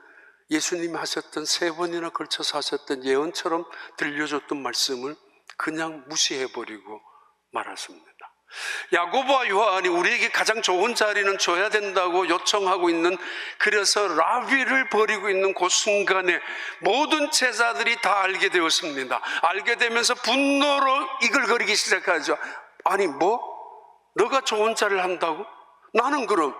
예수님이 하셨던 3번이나 걸쳐서 하셨던 예언처럼 들려줬던 말씀을 그냥 무시해버리고 말았습니다. 야고보와 요한이 우리에게 가장 좋은 자리는 줘야 된다고 요청하고 있는, 그래서 라비를 버리고 있는 그 순간에 모든 제자들이 다 알게 되었습니다. 알게 되면서 분노로 이글거리기 시작하죠. 아니 뭐? 너가 좋은 자리를 한다고? 나는 그럼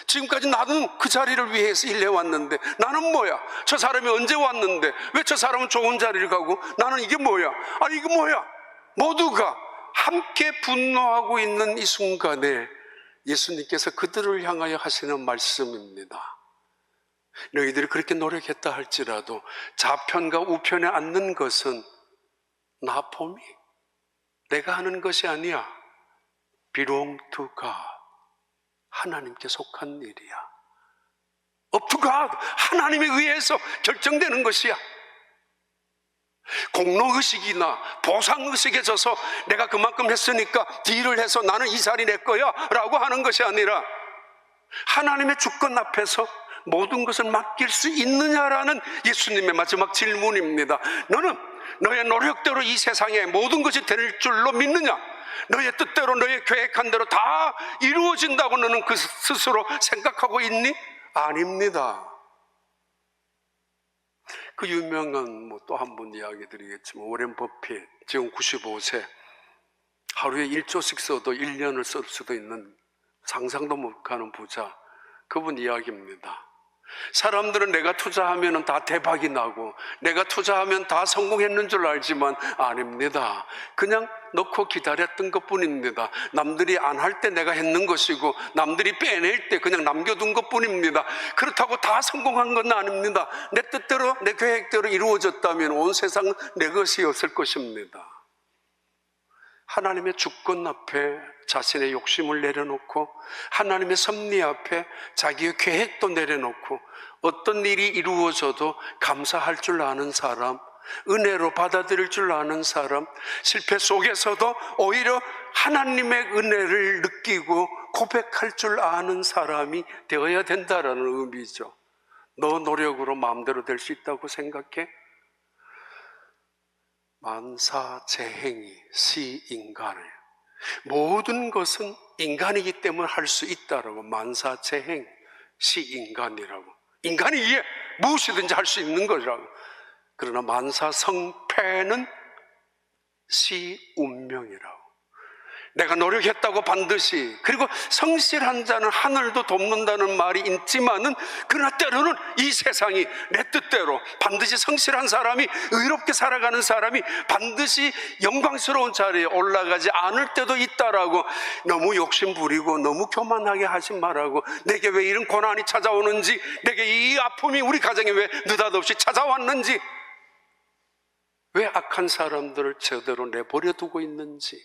지금까지 나는 그 자리를 위해서 일해왔는데 나는 뭐야? 저 사람이 언제 왔는데 왜 저 사람은 좋은 자리를 가고 나는 이게 뭐야? 아니 이게 뭐야? 모두가 함께 분노하고 있는 이 순간에 예수님께서 그들을 향하여 하시는 말씀입니다. 너희들이 그렇게 노력했다 할지라도 좌편과 우편에 앉는 것은 나 봄이 내가 하는 것이 아니야. belong to God. 하나님께 속한 일이야. Up to God. 하나님에 의해서 결정되는 것이야. 공로의식이나 보상의식에 져서 내가 그만큼 했으니까 딜을 해서 나는 이 자리 내 거야 라고 하는 것이 아니라 하나님의 주권 앞에서 모든 것을 맡길 수 있느냐라는 예수님의 마지막 질문입니다. 너는 너의 노력대로 이 세상에 모든 것이 될 줄로 믿느냐? 너의 뜻대로 너의 계획한 대로 다 이루어진다고 너는 그 스스로 생각하고 있니? 아닙니다. 그 유명한 또 한 번 이야기 드리겠지만 워렌 버핏, 지금 95세, 하루에 1조씩 써도 1년을 쓸 수도 있는 상상도 못하는 부자, 그분 이야기입니다. 사람들은 내가 투자하면 다 대박이 나고 내가 투자하면 다 성공했는 줄 알지만 아닙니다. 그냥 넣고 기다렸던 것뿐입니다. 남들이 안 할 때 내가 했는 것이고 남들이 빼낼 때 그냥 남겨둔 것뿐입니다. 그렇다고 다 성공한 건 아닙니다. 내 뜻대로 내 계획대로 이루어졌다면 온 세상은 내 것이었을 것입니다. 하나님의 주권 앞에 자신의 욕심을 내려놓고 하나님의 섭리 앞에 자기의 계획도 내려놓고 어떤 일이 이루어져도 감사할 줄 아는 사람, 은혜로 받아들일 줄 아는 사람, 실패 속에서도 오히려 하나님의 은혜를 느끼고 고백할 줄 아는 사람이 되어야 된다라는 의미죠. 너 노력으로 마음대로 될 수 있다고 생각해? 만사재행이 시인간을, 모든 것은 인간이기 때문에 할 수 있다라고, 만사재행 시인간이라고, 인간이 이게 무엇이든지 할 수 있는 거라고. 그러나 만사성패는 시운명이라고, 내가 노력했다고 반드시, 그리고 성실한 자는 하늘도 돕는다는 말이 있지만은, 그러나 때로는 이 세상이 내 뜻대로 반드시 성실한 사람이, 의롭게 살아가는 사람이 반드시 영광스러운 자리에 올라가지 않을 때도 있다라고, 너무 욕심 부리고 너무 교만하게 하지 말라고, 내게 왜 이런 고난이 찾아오는지, 내게 이 아픔이 우리 가정에 왜 느닷없이 찾아왔는지, 왜 악한 사람들을 제대로 내버려 두고 있는지,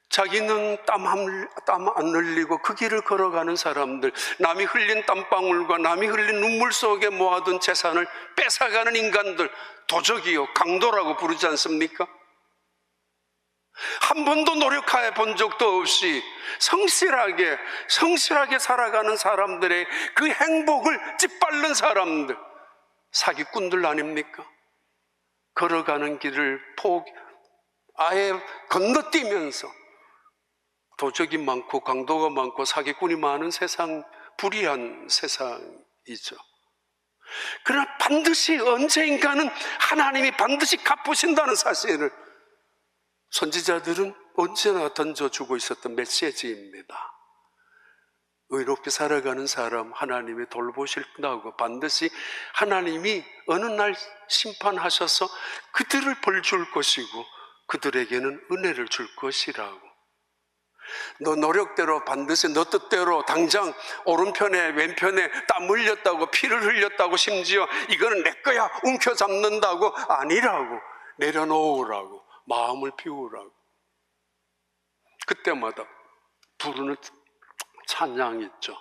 자기는 땀 안 흘리고 그 길을 걸어가는 사람들, 남이 흘린 땀방울과 남이 흘린 눈물 속에 모아둔 재산을 뺏어가는 인간들, 도적이요 강도라고 부르지 않습니까? 한 번도 노력해 본 적도 없이 성실하게 살아가는 사람들의 그 행복을 짓밟는 사람들, 사기꾼들 아닙니까? 걸어가는 길을 아예 건너뛰면서, 도적이 많고 강도가 많고 사기꾼이 많은 세상, 불의한 세상이죠. 그러나 반드시 언젠가는 하나님이 반드시 갚으신다는 사실을 선지자들은 언제나 던져주고 있었던 메시지입니다. 의롭게 살아가는 사람 하나님이 돌보신다고, 반드시 하나님이 어느 날 심판하셔서 그들을 벌 줄 것이고 그들에게는 은혜를 줄 것이라고. 너 노력대로 반드시 너 뜻대로 당장 오른편에 왼편에 땀 흘렸다고, 피를 흘렸다고, 심지어 이거는 내 거야 움켜잡는다고 아니라고, 내려놓으라고, 마음을 비우라고. 그때마다 부르는 찬양이 있죠.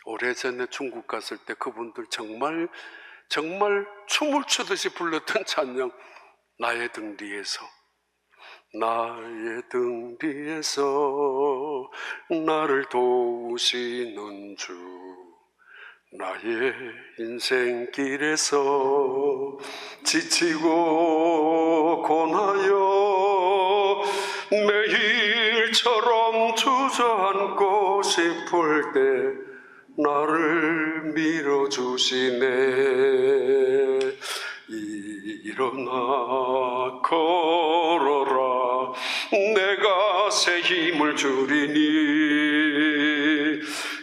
오래전에 중국 갔을 때 그분들 정말 춤을 추듯이 불렀던 찬양, 나의 등 뒤에서. 나의 등 뒤에서 나를 도우시는 주, 나의 인생길에서 지치고 고나여 매일처럼 주저앉고 싶을 때 나를 밀어주시네. 일어나 걸어라, 내가 새 힘을 주리니.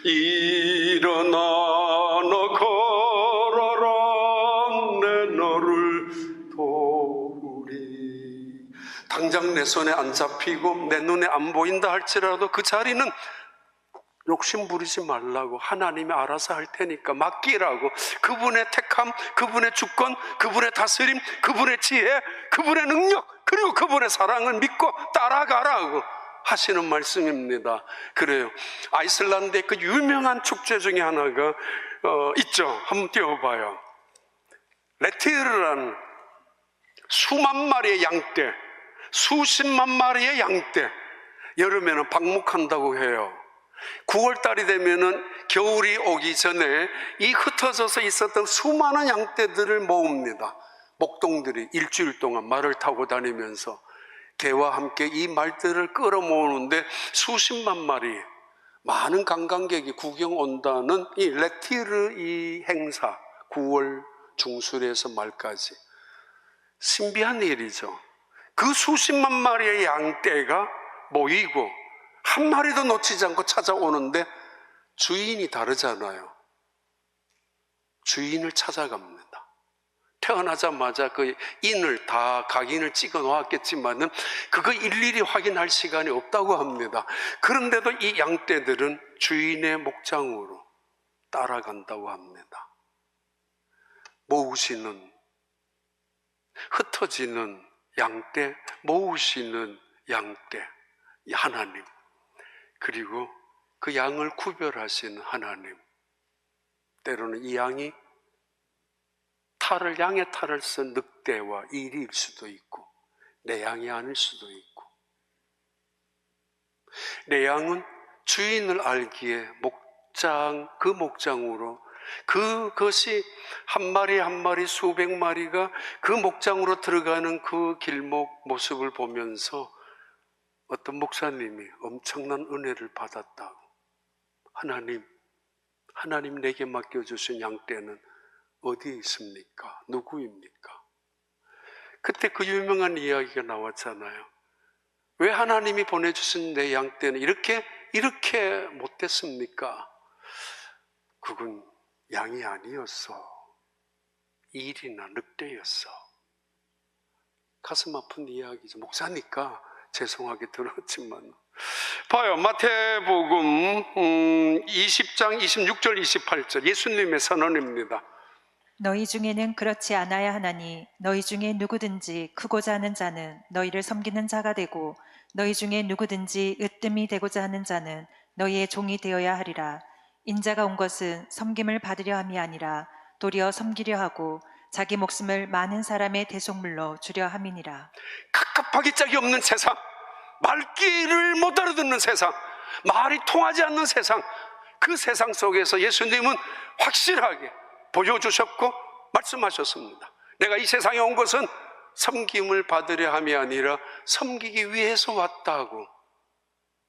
일어나 너 걸어라, 내 너를 도우리. 당장 내 손에 안 잡히고 내 눈에 안 보인다 할지라도 그 자리는 욕심 부리지 말라고, 하나님이 알아서 할 테니까 맡기라고. 그분의 택함, 그분의 주권, 그분의 다스림, 그분의 지혜, 그분의 능력, 그리고 그분의 사랑을 믿고 따라가라고 하시는 말씀입니다. 그래요. 아이슬란드의 그 유명한 축제 중에 하나가 있죠. 한번 띄워봐요. 레티르라는 수만 마리의 양떼, 수십만 마리의 양떼, 여름에는 방목한다고 해요. 9월달이 되면은 겨울이 오기 전에 이 흩어져서 있었던 수많은 양떼들을 모읍니다. 목동들이 일주일 동안 말을 타고 다니면서 개와 함께 이 말들을 끌어모으는데, 수십만 마리, 많은 관광객이 구경 온다는 이 레티르 이 행사, 9월 중순에서 말까지 신비한 일이죠. 그 수십만 마리의 양떼가 모이고 한 마리도 놓치지 않고 찾아오는데, 주인이 다르잖아요. 주인을 찾아갑니다. 태어나자마자 그 인을 다 각인을 찍어 놓았겠지만은 그거 일일이 확인할 시간이 없다고 합니다. 그런데도 이 양떼들은 주인의 목장으로 따라간다고 합니다. 모으시는, 흩어지는 양떼, 모으시는 양떼, 하나님, 그리고 그 양을 구별하시는 하나님. 때로는 이 양이 양의 탈을 쓴 늑대와 이리일 수도 있고, 내 양이 아닐 수도 있고, 내 양은 주인을 알기에 그 목장으로, 그것이 한 마리 한 마리 수백 마리가 그 목장으로 들어가는 그 길목 모습을 보면서 어떤 목사님이 엄청난 은혜를 받았다고. 하나님 내게 맡겨주신 양떼는 어디에 있습니까? 누구입니까? 그때 그 유명한 이야기가 나왔잖아요. 왜 하나님이 보내주신 내 양 때는 이렇게 못됐습니까? 그건 양이 아니었어. 일이나 늑대였어. 가슴 아픈 이야기죠. 목사니까 죄송하게 들었지만. 봐요. 마태복음 20장 26절 28절 예수님의 선언입니다. 너희 중에는 그렇지 않아야 하나니 너희 중에 누구든지 크고자 하는 자는 너희를 섬기는 자가 되고 너희 중에 누구든지 으뜸이 되고자 하는 자는 너희의 종이 되어야 하리라. 인자가 온 것은 섬김을 받으려 함이 아니라 도리어 섬기려 하고 자기 목숨을 많은 사람의 대속물로 주려 함이니라. 갑갑하기 짝이 없는 세상, 말귀를 못 알아듣는 세상, 말이 통하지 않는 세상, 그 세상 속에서 예수님은 확실하게 보여주셨고 말씀하셨습니다. 내가 이 세상에 온 것은 섬김을 받으려 함이 아니라 섬기기 위해서 왔다고.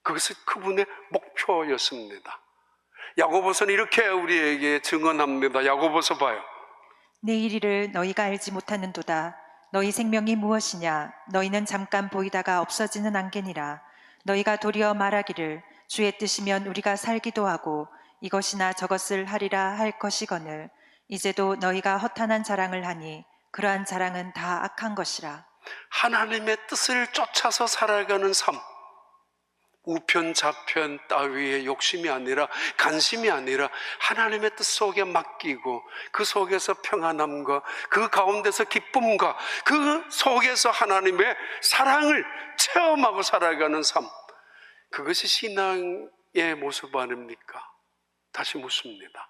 그것이 그분의 목표였습니다. 야고보서는 이렇게 우리에게 증언합니다. 야고보서 봐요. 내일 일을 너희가 알지 못하는도다. 너희 생명이 무엇이냐? 너희는 잠깐 보이다가 없어지는 안개니라. 너희가 도리어 말하기를 주의 뜻이면 우리가 살기도 하고 이것이나 저것을 하리라 할 것이거늘 이제도 너희가 허탄한 자랑을 하니 그러한 자랑은 다 악한 것이라. 하나님의 뜻을 쫓아서 살아가는 삶, 우편 좌편 따위의 욕심이 아니라 관심이 아니라 하나님의 뜻 속에 맡기고 그 속에서 평안함과 그 가운데서 기쁨과 그 속에서 하나님의 사랑을 체험하고 살아가는 삶, 그것이 신앙의 모습 아닙니까? 다시 묻습니다.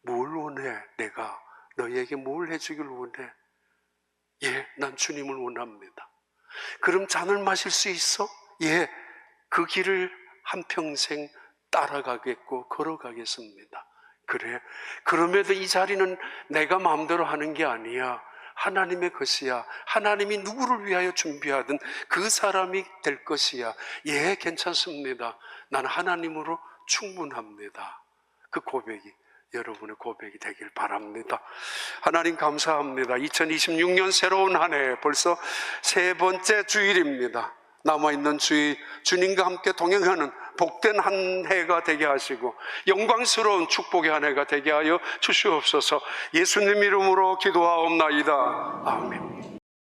뭘 원해? 내가 너희에게 뭘 해주길 원해? 예, 난 주님을 원합니다. 그럼 잔을 마실 수 있어? 예, 그 길을 한평생 따라가겠고 걸어가겠습니다. 그래, 그럼에도 이 자리는 내가 마음대로 하는 게 아니야. 하나님의 것이야. 하나님이 누구를 위하여 준비하든 그 사람이 될 것이야. 예, 괜찮습니다. 나는 하나님으로 충분합니다. 그 고백이 여러분의 고백이 되길 바랍니다. 하나님 감사합니다. 2026년 새로운 한 해 벌써 세 번째 주일입니다. 남아있는 주일 주님과 함께 동행하는 복된 한 해가 되게 하시고 영광스러운 축복의 한 해가 되게 하여 주시옵소서. 예수님 이름으로 기도하옵나이다. 아멘.